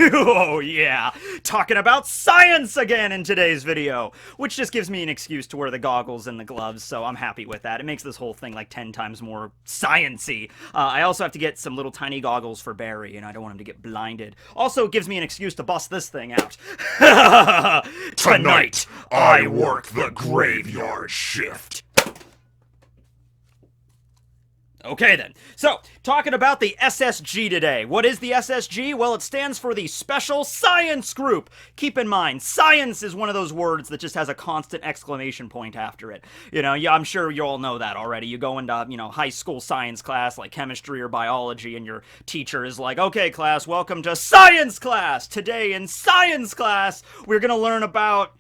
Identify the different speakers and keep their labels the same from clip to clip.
Speaker 1: Oh yeah, talking about science again in today's video, which just gives me an excuse to wear the goggles and the gloves, so I'm happy with that. It makes this whole thing like 10 times more science-y. I also have to get some little tiny goggles for Barry, and I don't want him to get blinded. Also, it gives me an excuse to bust this thing out.
Speaker 2: Tonight, I work the graveyard shift.
Speaker 1: Okay then, so, talking about the SSG today. What is the SSG? Well, it stands for the Special Science Group. Keep in mind, science is one of those words that just has a constant exclamation point after it. You know, yeah, I'm sure you all know that already. You go into, high school science class, like chemistry or biology, and your teacher is like, okay class, welcome to science class! Today in science class, we're gonna learn about,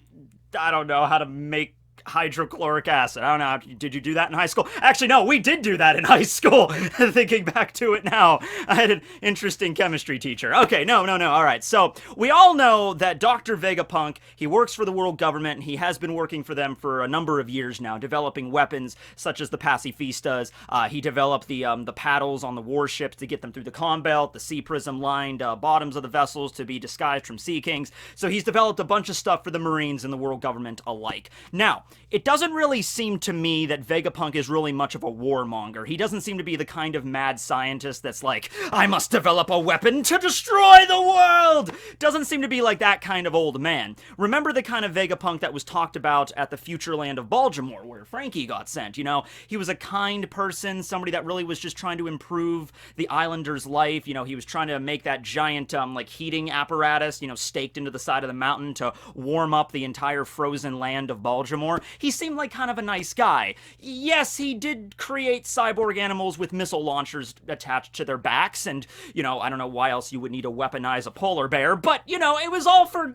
Speaker 1: I don't know, how to make hydrochloric acid. I don't know, did you do that in high school? Actually, no, we did do that in high school. Thinking back to it now, I had an interesting chemistry teacher. Okay, no, all right. So, we all know that Dr. Vegapunk, he works for the world government, and he has been working for them for a number of years now, developing weapons such as the pacifistas. He developed the paddles on the warships to get them through the comm belt, the sea prism lined bottoms of the vessels to be disguised from sea kings. So he's developed a bunch of stuff for the Marines and the world government alike. Now, it doesn't really seem to me that Vegapunk is really much of a warmonger. He doesn't seem to be the kind of mad scientist that's like, I must develop a weapon to destroy the world! Doesn't seem to be like that kind of old man. Remember the kind of Vegapunk that was talked about at the future land of Baltimore, where Frankie got sent, you know? He was a kind person, somebody that really was just trying to improve the islanders' life. You know, he was trying to make that giant, heating apparatus, staked into the side of the mountain to warm up the entire frozen land of Baltimore. He seemed like kind of a nice guy. Yes, he did create cyborg animals with missile launchers attached to their backs, and, I don't know why else you would need to weaponize a polar bear, but, it was all for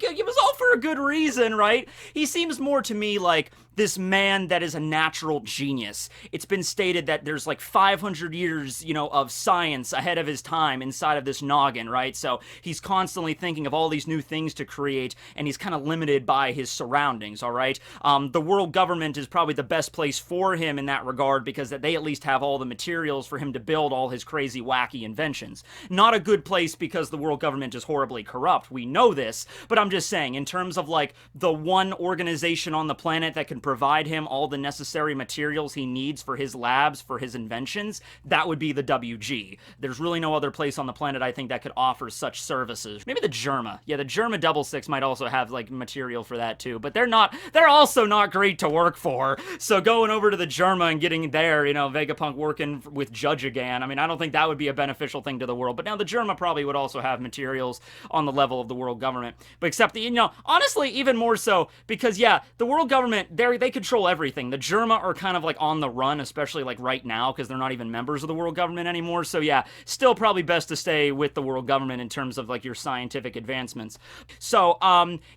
Speaker 1: a good reason, right? He seems more to me like this man that is a natural genius. It's been stated that there's like 500 years, of science ahead of his time inside of this noggin, right? So he's constantly thinking of all these new things to create, and he's kind of limited by his surroundings, all right? The world government is probably the best place for him in that regard because they at least have all the materials for him to build all his crazy, wacky inventions. Not a good place because the world government is horribly corrupt. We know this, but I'm just saying, in terms of like the one organization on the planet that can provide him all the necessary materials he needs for his labs, for his inventions, that would be the WG. There's really no other place on the planet, I think, that could offer such services. Maybe the Germa. Yeah, the Germa 66 might also have, like, material for that, too. But they're also not great to work for. So going over to the Germa and getting there, Vegapunk working with Judge again, I mean, I don't think that would be a beneficial thing to the world. But now the Germa probably would also have materials on the level of the world government. But except, honestly, even more so, because, yeah, the world government, they control everything. The Germa are kind of like on the run, especially like right now, because they're not even members of the world government anymore. So yeah, still probably best to stay with the world government in terms of like your scientific advancements. So,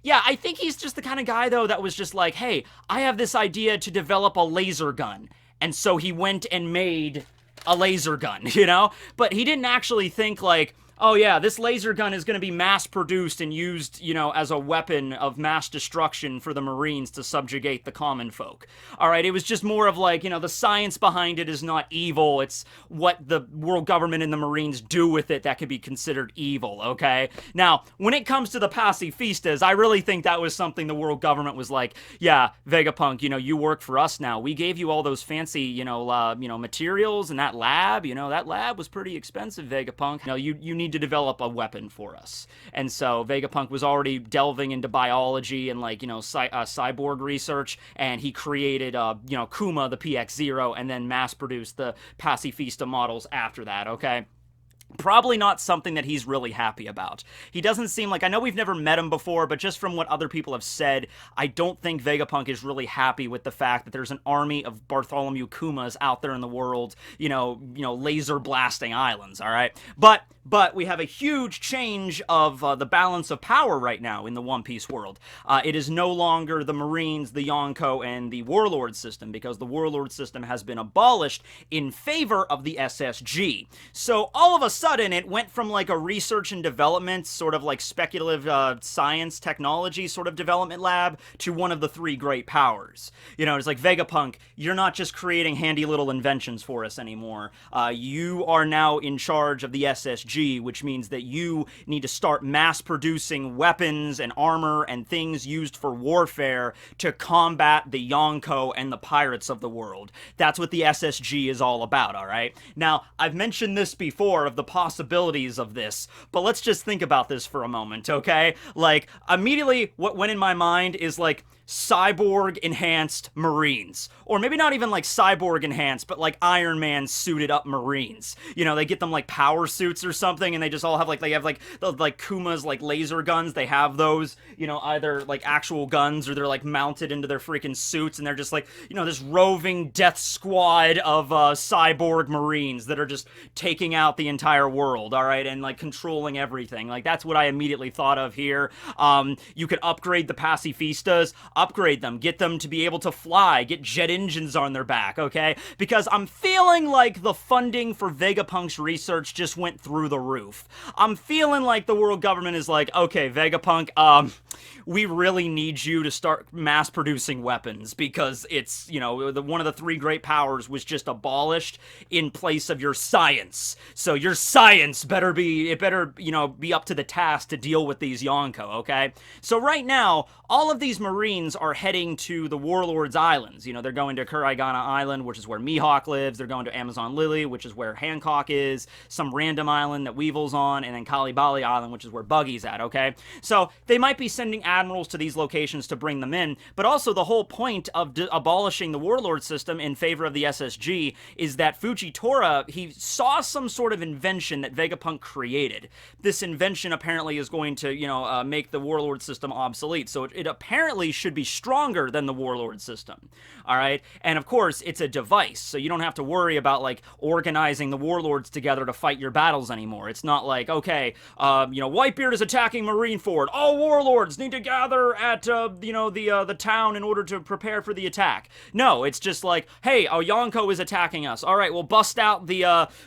Speaker 1: yeah, I think he's just the kind of guy, though, that was just like, hey, I have this idea to develop a laser gun. And so he went and made a laser gun, But he didn't actually think like, oh yeah, this laser gun is going to be mass-produced and used, as a weapon of mass destruction for the Marines to subjugate the common folk. Alright, it was just more of like, the science behind it is not evil, it's what the world government and the Marines do with it that could be considered evil, okay? Now, when it comes to the pacifistas, I really think that was something the world government was like, yeah, Vegapunk, you work for us now. We gave you all those fancy, materials and that lab, that lab was pretty expensive, Vegapunk. You need to develop a weapon for us. And so Vegapunk was already delving into biology and cyborg research, and he created Kuma, the PX0, and then mass-produced the pacifista models after that, okay? Probably not something that he's really happy about. He doesn't seem like, I know we've never met him before, but just from what other people have said, I don't think Vegapunk is really happy with the fact that there's an army of Bartholomew Kumas out there in the world, laser blasting islands, alright? But we have a huge change of the balance of power right now in the One Piece world. It is no longer the Marines, the Yonko, and the Warlord system, because the Warlord system has been abolished in favor of the SSG. So all of a sudden, it went from like a research and development, sort of like speculative science technology sort of development lab, to one of the three great powers. It's like, Vegapunk, you're not just creating handy little inventions for us anymore. You are now in charge of the SSG. SSG, which means that you need to start mass producing weapons and armor and things used for warfare to combat the Yonko and the pirates of the world. That's what the SSG is all about, alright? Now, I've mentioned this before of the possibilities of this, but let's just think about this for a moment, okay? Like, immediately what went in my mind is like, cyborg enhanced Marines. Or maybe not even like cyborg enhanced, but like Iron Man suited up Marines. You know, they get them like power suits or something, and they just all have like, they have like Kuma's like laser guns. They have those, you know, either like actual guns or they're like mounted into their freaking suits, and they're just like, you know, this roving death squad of cyborg Marines that are just taking out the entire world, alright, and like controlling everything. Like, that's what I immediately thought of here. You could upgrade the pacifistas, upgrade them, get them to be able to fly, get jet engines on their back, okay? Because I'm feeling like the funding for Vegapunk's research just went through the roof. I'm feeling like the world government is like, okay, Vegapunk, we really need you to start mass producing weapons because it's, you know, one of the three great powers was just abolished in place of your science. So your science better be, you know, be up to the task to deal with these Yonko, okay? So right now, all of these Marines are heading to the Warlord's Islands. You know, they're going to Kuraigana Island, which is where Mihawk lives. They're going to Amazon Lily, which is where Hancock is. Some random island that Weevil's on. And then Kalibali Island, which is where Buggy's at, okay? So they might be sending admirals to these locations to bring them in. But also the whole point of abolishing the Warlord system in favor of the SSG is that Fujitora, he saw some sort of invention that Vegapunk created. This invention apparently is going to, you know, make the Warlord system obsolete. So it apparently should be stronger than the Warlord system, all right? And of course, it's a device, so you don't have to worry about, like, organizing the Warlords together to fight your battles anymore. It's not like, okay, you know, Whitebeard is attacking Marineford. All Warlords need to gather at, you know, the town in order to prepare for the attack. No, it's just like, hey, a Yonko is attacking us. All right, we'll bust out the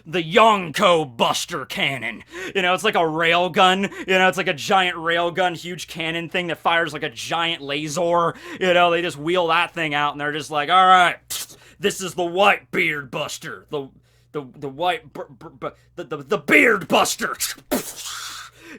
Speaker 1: Yonko Buster Cannon. You know, it's like a railgun. You know, it's like a giant railgun, huge cannon thing that fires like a giant laser. You know, they just wheel that thing out, and they're just like, all right, this is the Whitebeard Buster, the Beard Buster.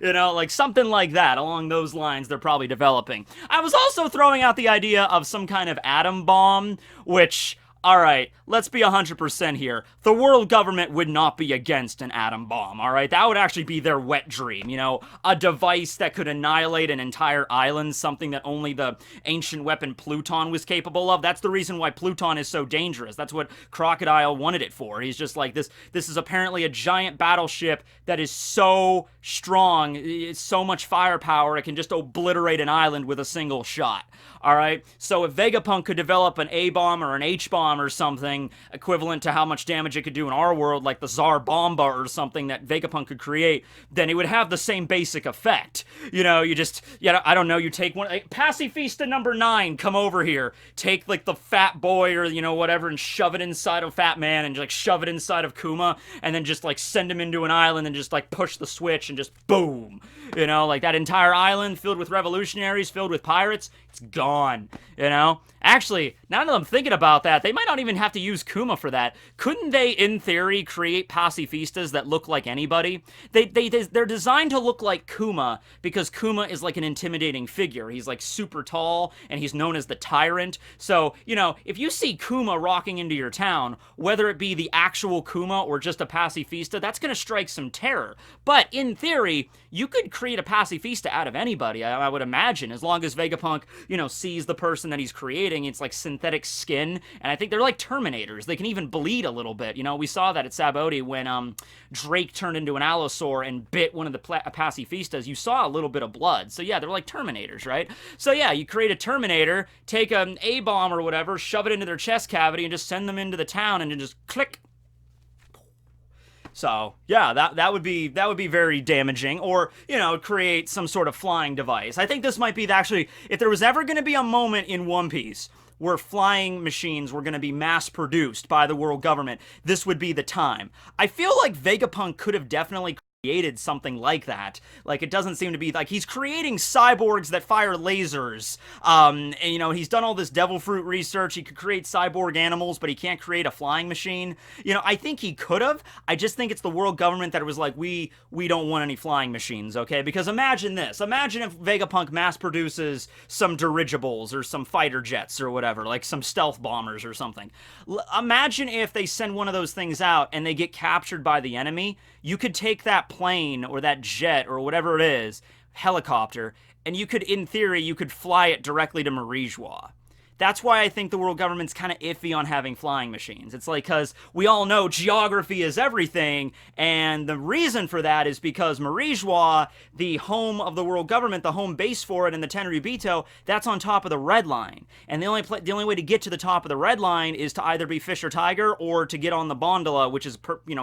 Speaker 1: You know, like something like that, along those lines they're probably developing. I was also throwing out the idea of some kind of atom bomb, which, alright, let's be 100% here. The world government would not be against an atom bomb, alright? That would actually be their wet dream, you know? A device that could annihilate an entire island, something that only the ancient weapon Pluton was capable of. That's the reason why Pluton is so dangerous. That's what Crocodile wanted it for. He's just like, this is apparently a giant battleship that is so strong, it's so much firepower, it can just obliterate an island with a single shot, alright? So if Vegapunk could develop an A-bomb or an H-bomb or something equivalent to how much damage it could do in our world, like the Tsar Bomba or something that Vegapunk could create, then it would have the same basic effect. You know, you just, yeah, I don't know, you take one, like, Pacifista number 9, come over here, take, like, the Fat Boy or, you know, whatever, and shove it inside of Fat Man, and, like, shove it inside of Kuma, and then just, like, send him into an island and just, like, push the switch and just boom. You know, like, that entire island filled with revolutionaries, filled with pirates, it's gone, you know? Actually, now that I'm thinking about that, they might not even have to use Kuma for that. Couldn't they, in theory, create pacifistas that look like anybody? They're designed to look like Kuma because Kuma is like an intimidating figure. He's like super tall, and he's known as the Tyrant. So, you know, if you see Kuma rocking into your town, whether it be the actual Kuma or just a pacifista, that's gonna strike some terror. But, in theory, you could create a pacifista out of anybody, I would imagine, as long as Vegapunk, you know, sees the person that he's creating. It's like synthetic skin, and I think they're like Terminators. They can even bleed a little bit. You know, we saw that at Saboti when Drake turned into an Allosaur and bit one of the pacifistas. You saw a little bit of blood. So yeah, they're like Terminators, right? So yeah, you create a Terminator, take an A-bomb or whatever, shove it into their chest cavity, and just send them into the town, and then just click. So, yeah, that would be very damaging, or, you know, create some sort of flying device. I think this might be actually, if there was ever going to be a moment in One Piece where flying machines were going to be mass-produced by the world government, this would be the time. I feel like Vegapunk could have definitely created something like that. Like, it doesn't seem to be like he's creating cyborgs that fire lasers. And, you know, he's done all this devil fruit research. He could create cyborg animals, but he can't create a flying machine. You know, I think he could have. I just think it's the world government that was like, we don't want any flying machines, okay? Because imagine this. Imagine if Vegapunk mass produces some dirigibles or some fighter jets or whatever, like some stealth bombers or something. Imagine if they send one of those things out and they get captured by the enemy. You could take that plane or that jet or whatever it is, helicopter, and you could, in theory, you could fly it directly to Marijois. That's why I think the world government's kind of iffy on having flying machines. It's like, because we all know geography is everything, and the reason for that is because Marijois, the home of the world government, the home base for it in the Tenryubito, that's on top of the red line. And the only way to get to the top of the red line is to either be Fish or Tiger or to get on the Bondola, which is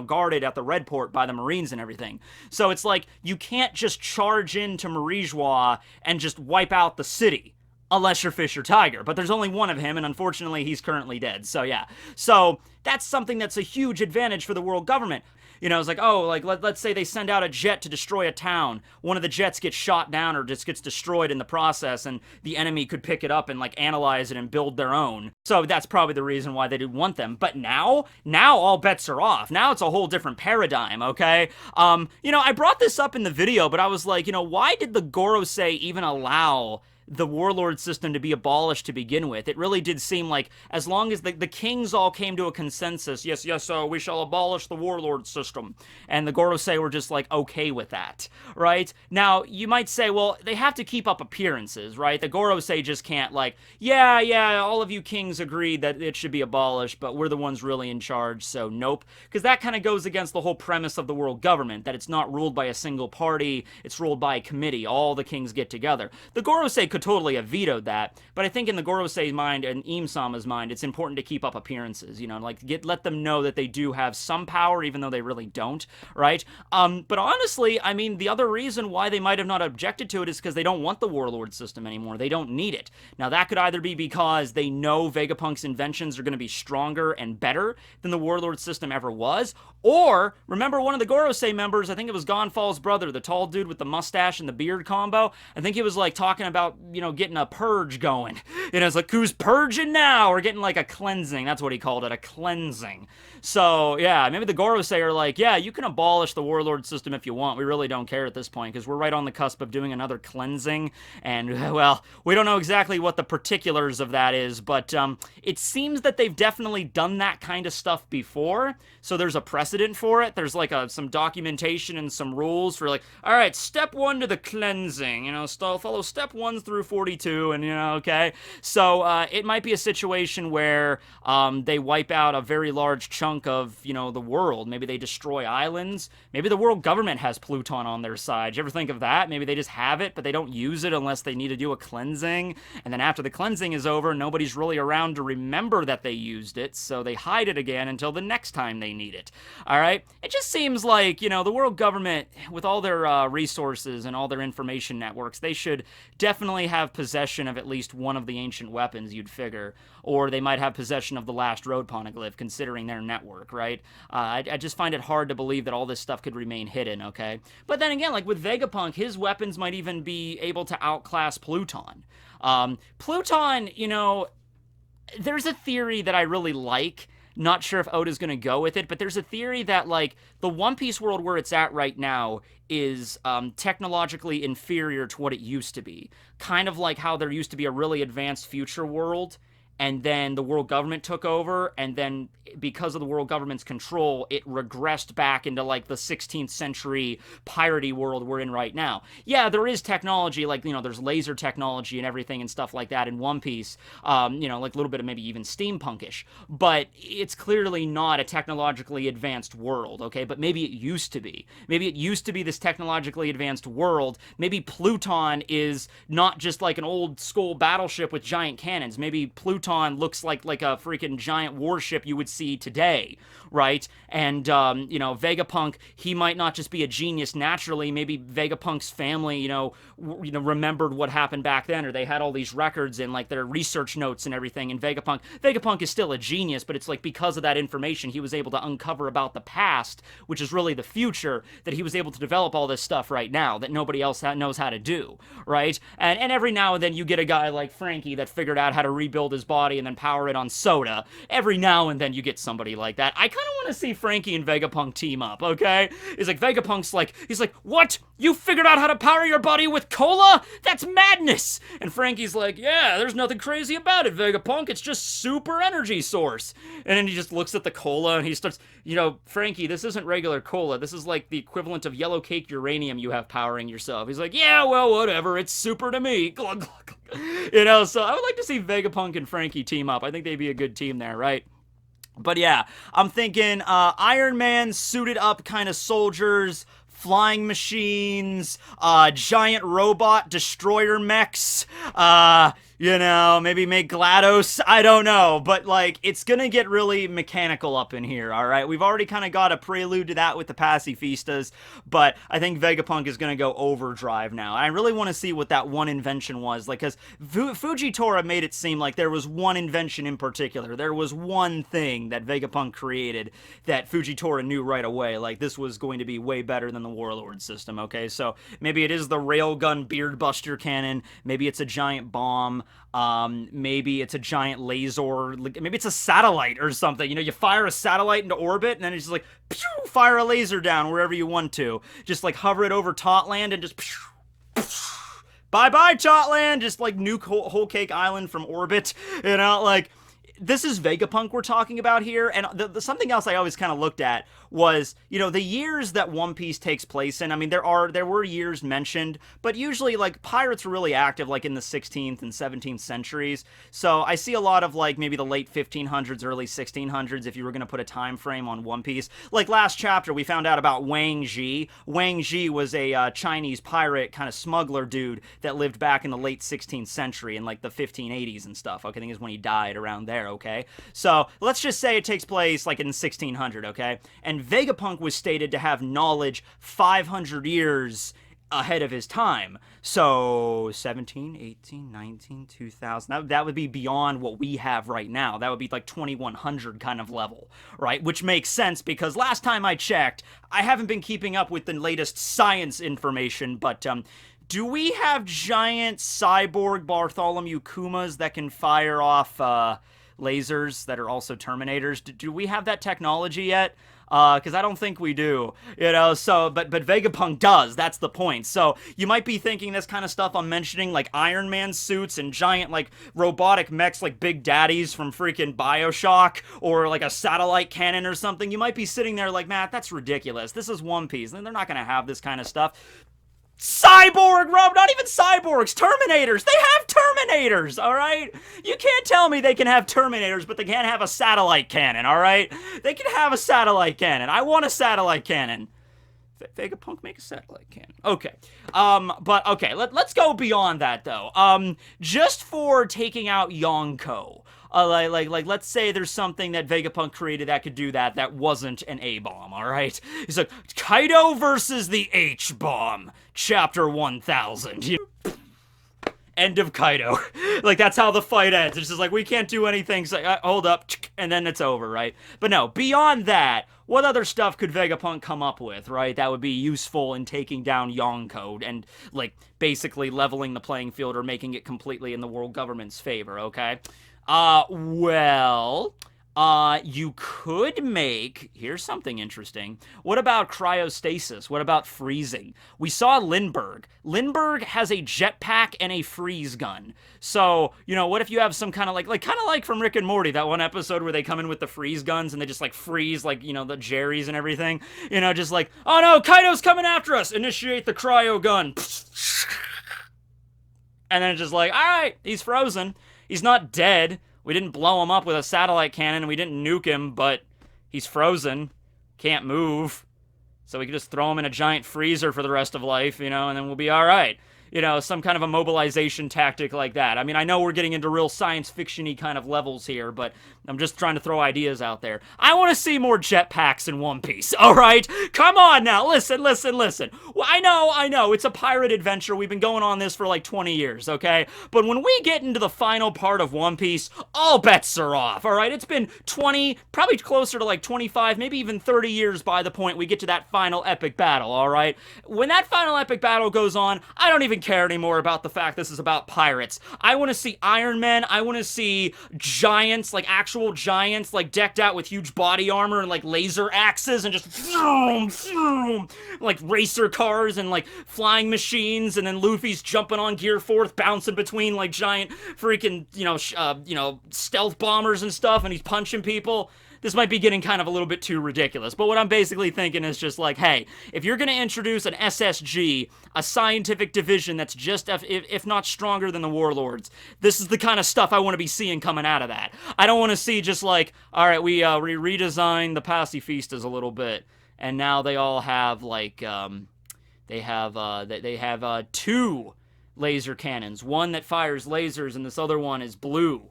Speaker 1: guarded at the red port by the Marines and everything. So it's like, you can't just charge into Marijois and just wipe out the city. Unless you're Fish or Tiger. But there's only one of him, and unfortunately he's currently dead. So yeah. So that's something that's a huge advantage for the world government. You know, it's like, oh, like, let's say they send out a jet to destroy a town. One of the jets gets shot down or just gets destroyed in the process, and the enemy could pick it up and, like, analyze it and build their own. So that's probably the reason why they didn't want them. But now all bets are off. Now it's a whole different paradigm, okay? You know, I brought this up in the video, but I was like, you know, why did the Gorosei even allow the warlord system to be abolished to begin with? It really did seem like, as long as the kings all came to a consensus, yes, we shall abolish the warlord system, and the Gorosei were just like okay with that, right? Now, you might say, well, they have to keep up appearances, right? The Gorosei just can't like, yeah, all of you kings agreed that it should be abolished, but we're the ones really in charge, so nope. Because that kind of goes against the whole premise of the world government, that it's not ruled by a single party, it's ruled by a committee, all the kings get together. The Gorosei could totally have vetoed that, but I think in the Gorosei's mind and Im-sama's mind, it's important to keep up appearances, you know, like let them know that they do have some power, even though they really don't, right? But honestly, I mean, the other reason why they might have not objected to it is because they don't want the warlord system anymore. They don't need it. Now, that could either be because they know Vegapunk's inventions are going to be stronger and better than the warlord system ever was, or, remember one of the Gorosei members, I think it was Gonfal's brother, the tall dude with the mustache and the beard combo, I think he was like talking about, you know, getting a purge going. You know, it's like, who's purging now? Or getting like a cleansing. That's what he called it, a cleansing. So, yeah, maybe the Gorosei are like, yeah, you can abolish the warlord system if you want. We really don't care at this point, because we're right on the cusp of doing another cleansing. And, well, we don't know exactly what the particulars of that is, but it seems that they've definitely done that kind of stuff before. So there's a precedent for it. There's like some documentation and some rules for like, all right, step 1 to the cleansing, you know, follow step 1 through 42, and, you know, okay. So it might be a situation where they wipe out a very large chunk of, you know, the world. Maybe they destroy islands. Maybe the world government has Pluton on their side. You ever think of that? Maybe they just have it, but they don't use it unless they need to do a cleansing. And then after the cleansing is over, nobody's really around to remember that they used it, so they hide it again until the next time they need it. All right? It just seems like, you know, the world government, with all their resources and all their information networks, they should definitely have possession of at least one of the ancient weapons, you'd figure. Or they might have possession of the last road poneglyph, considering their network, right? I just find it hard to believe that all this stuff could remain hidden, okay? But then again, like with Vegapunk, his weapons might even be able to outclass Pluton. Pluton, you know, there's a theory that I really like. Not sure if Oda's going to go with it, but there's a theory that, like, the One Piece world where it's at right now is technologically inferior to what it used to be. Kind of like how there used to be a really advanced future world, and then the world government took over, and then because of the world government's control, it regressed back into, like, the 16th century piratey world we're in right now. Yeah, there is technology, like, you know, there's laser technology and everything and stuff like that in One Piece, you know, like a little bit of maybe even steampunkish, but it's clearly not a technologically advanced world, okay? But maybe it used to be. Maybe it used to be this technologically advanced world. Maybe Pluton is not just like an old school battleship with giant cannons. Maybe Pluton proton looks like a freaking giant warship you would see today, right? And, Vegapunk, he might not just be a genius naturally. Maybe Vegapunk's family, remembered what happened back then, or they had all these records in, like, their research notes and everything, and Vegapunk is still a genius, but it's like because of that information, he was able to uncover about the past, which is really the future, that he was able to develop all this stuff right now that nobody else knows how to do, right? And every now and then you get a guy like Frankie that figured out how to rebuild his body and then power it on soda. Every now and then you get somebody like that. I kind of want to see Frankie and Vegapunk team up, okay? He's like, he's like, what? You figured out how to power your body with cola? That's madness! And Frankie's like, yeah, there's nothing crazy about it, Vegapunk. It's just super energy source. And then he just looks at the cola and he starts, Frankie, this isn't regular cola. This is like the equivalent of yellow cake uranium you have powering yourself. He's like, yeah, well, whatever. It's super to me. Glug, glug, glug. So I would like to see Vegapunk and Frankie team up. I think they'd be a good team there, right? But yeah, I'm thinking Iron Man suited up kind of soldiers, flying machines, giant robot destroyer mechs, maybe make GLaDOS, I don't know, but, like, it's gonna get really mechanical up in here, alright? We've already kind of got a prelude to that with the Pacifistas, but I think Vegapunk is gonna go overdrive now. I really want to see what that one invention was, like, because Fujitora made it seem like there was one invention in particular. There was one thing that Vegapunk created that Fujitora knew right away, like, this was going to be way better than the Warlord system, okay? So, maybe it is the railgun beard buster cannon, maybe it's a giant bomb, maybe it's a giant laser, maybe it's a satellite or something. You fire a satellite into orbit and then it's just like, pew, fire a laser down wherever you want to. Just like hover it over Totland and just pew, bye-bye Totland, just like nuke Whole Cake Island from orbit, this is Vegapunk we're talking about here, and something else I always kind of looked at was, the years that One Piece takes place in. I mean, there were years mentioned, but usually, like, pirates were really active, like, in the 16th and 17th centuries, so I see a lot of, like, maybe the late 1500s, early 1600s, if you were going to put a time frame on One Piece. Like, last chapter, we found out about Wang Zhi. Wang Zhi was a Chinese pirate, kind of smuggler dude that lived back in the late 16th century, in, like, the 1580s and stuff. Okay, I think is when he died, around there. Okay, so let's just say it takes place like in 1600, okay? And Vegapunk was stated to have knowledge 500 years ahead of his time. So 17, 18, 19, 2000, that would be beyond what we have right now. That would be like 2100 kind of level, right? Which makes sense because last time I checked, I haven't been keeping up with the latest science information, but do we have giant cyborg Bartholomew Kumas that can fire off lasers that are also Terminators? Do we have that technology yet? Because I don't think we do, so, but Vegapunk does, that's the point. So, you might be thinking this kind of stuff I'm mentioning, like Iron Man suits and giant, like, robotic mechs like Big Daddies from freaking BioShock, or like a satellite cannon or something. You might be sitting there like, Matt, that's ridiculous. This is One Piece, and they're not gonna have this kind of stuff. Cyborg, Rob, not even cyborgs, Terminators. They have Terminators, all right? You can't tell me they can have Terminators, but they can't have a satellite cannon, all right? They can have a satellite cannon. I want a satellite cannon. Vegapunk, make a satellite cannon. Okay. But okay, let's go beyond that, though. Just for taking out Yonko. Let's say there's something that Vegapunk created that could do that wasn't an A-bomb, alright? He's like, Kaido versus the H-bomb, chapter 1000. End of Kaido. Like, that's how the fight ends. It's just like, we can't do anything, so, hold up, and then it's over, right? But no, beyond that, what other stuff could Vegapunk come up with, right? That would be useful in taking down Yonko and, like, basically leveling the playing field or making it completely in the world government's favor, okay? You could make, here's something interesting. What about cryostasis? What about freezing? We saw Lindbergh. Lindbergh has a jetpack and a freeze gun. So, what if you have some kind of like from Rick and Morty, that one episode where they come in with the freeze guns and they just like freeze like, the Jerrys and everything. Just like, oh no, Kaido's coming after us. Initiate the cryo gun. And then it's just like, all right, he's frozen. He's not dead. We didn't blow him up with a satellite cannon, and we didn't nuke him, but he's frozen. Can't move. So we can just throw him in a giant freezer for the rest of life, and then we'll be alright. you know, some kind of a mobilization tactic like that. I mean, I know we're getting into real science fiction-y kind of levels here, but I'm just trying to throw ideas out there. I want to see more jetpacks in One Piece, all right? Come on now, listen. Well, I know, it's a pirate adventure. We've been going on this for like 20 years, okay? But when we get into the final part of One Piece, all bets are off, all right? It's been 20, probably closer to like 25, maybe even 30 years by the point we get to that final epic battle, all right? When that final epic battle goes on, I don't even care anymore about the fact this is about pirates. I want to see Iron Man. I want to see giants, like actual giants, like decked out with huge body armor and like laser axes and just like racer cars and like flying machines, and then Luffy's jumping on Gear 4th, bouncing between like giant freaking, stealth bombers and stuff, and he's punching people. This might be getting kind of a little bit too ridiculous, but what I'm basically thinking is just like, hey, if you're going to introduce an SSG, a scientific division that's just, if not stronger than the Warlords, this is the kind of stuff I want to be seeing coming out of that. I don't want to see just like, all right, we redesigned the pacifistas a little bit, and now they all have like, they have 2 laser cannons, one that fires lasers and this other one is blue.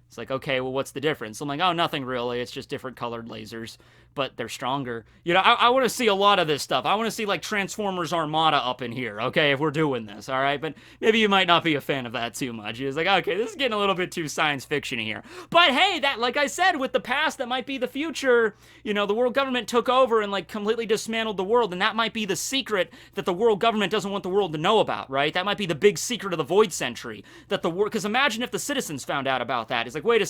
Speaker 1: It's like, okay, well, what's the difference? I'm like, oh, nothing really. It's just different colored lasers, but they're stronger. You know, I want to see a lot of this stuff. I want to see, like, Transformers Armada up in here, okay, if we're doing this, all right? But maybe you might not be a fan of that too much. It's like, okay, this is getting a little bit too science fiction here. But, hey, that, like I said, with the past, that might be the future. You know, the world government took over and, like, completely dismantled the world, and that might be the secret that the world government doesn't want the world to know about, right? That might be the big secret of the Void Century, that the world, because imagine if the citizens found out about that. It's like, wait a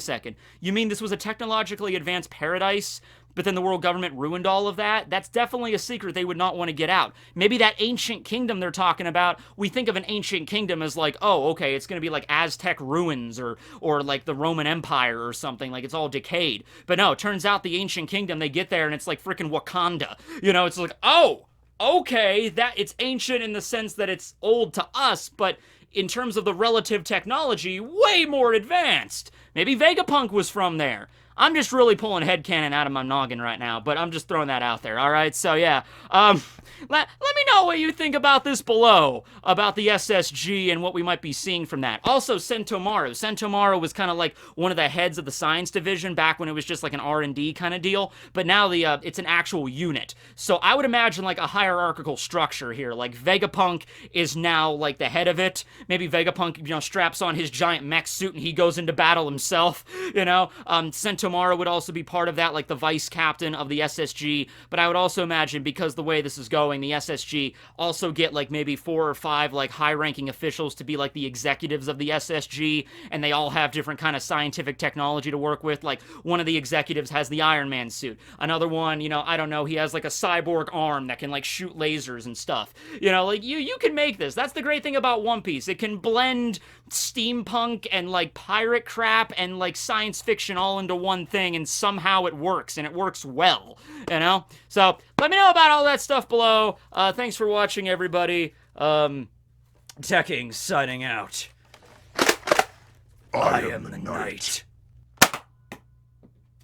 Speaker 1: second. You mean this was a technologically advanced paradise, but then the world government ruined all of that? That's definitely a secret they would not want to get out. Maybe that ancient kingdom they're talking about, we think of an ancient kingdom as like, oh, okay, it's going to be like Aztec ruins or like the Roman Empire or something, like it's all decayed. But no, it turns out the ancient kingdom, they get there and it's like freaking Wakanda. You know, it's like, oh, okay, that it's ancient in the sense that it's old to us, but in terms of the relative technology, way more advanced. Maybe Vegapunk was from there. I'm just really pulling headcanon out of my noggin right now, but I'm just throwing that out there, all right? So, yeah, let me know what you think about this below, about the SSG and what we might be seeing from that. Also, Sentomaru. Sentomaru was kind of like one of the heads of the science division back when it was just like an R&D kind of deal, but now it's an actual unit. So I would imagine like a hierarchical structure here. Like Vegapunk is now like the head of it. Maybe Vegapunk, straps on his giant mech suit and he goes into battle himself, Sentomaru would also be part of that, like the vice captain of the SSG, but I would also imagine, because the way this is going, the SSG also get like maybe 4 or 5 like high-ranking officials to be like the executives of the SSG, and they all have different kind of scientific technology to work with. Like one of the executives has the Iron Man suit, another one, I don't know, he has like a cyborg arm that can like shoot lasers and stuff. Like you can make this. That's the great thing about One Piece. It can blend steampunk and like pirate crap and like science fiction all into one thing, and somehow it works, and it works well, So let me know about all that stuff below. Thanks for watching, everybody. Tekking signing out.
Speaker 2: I am the knight.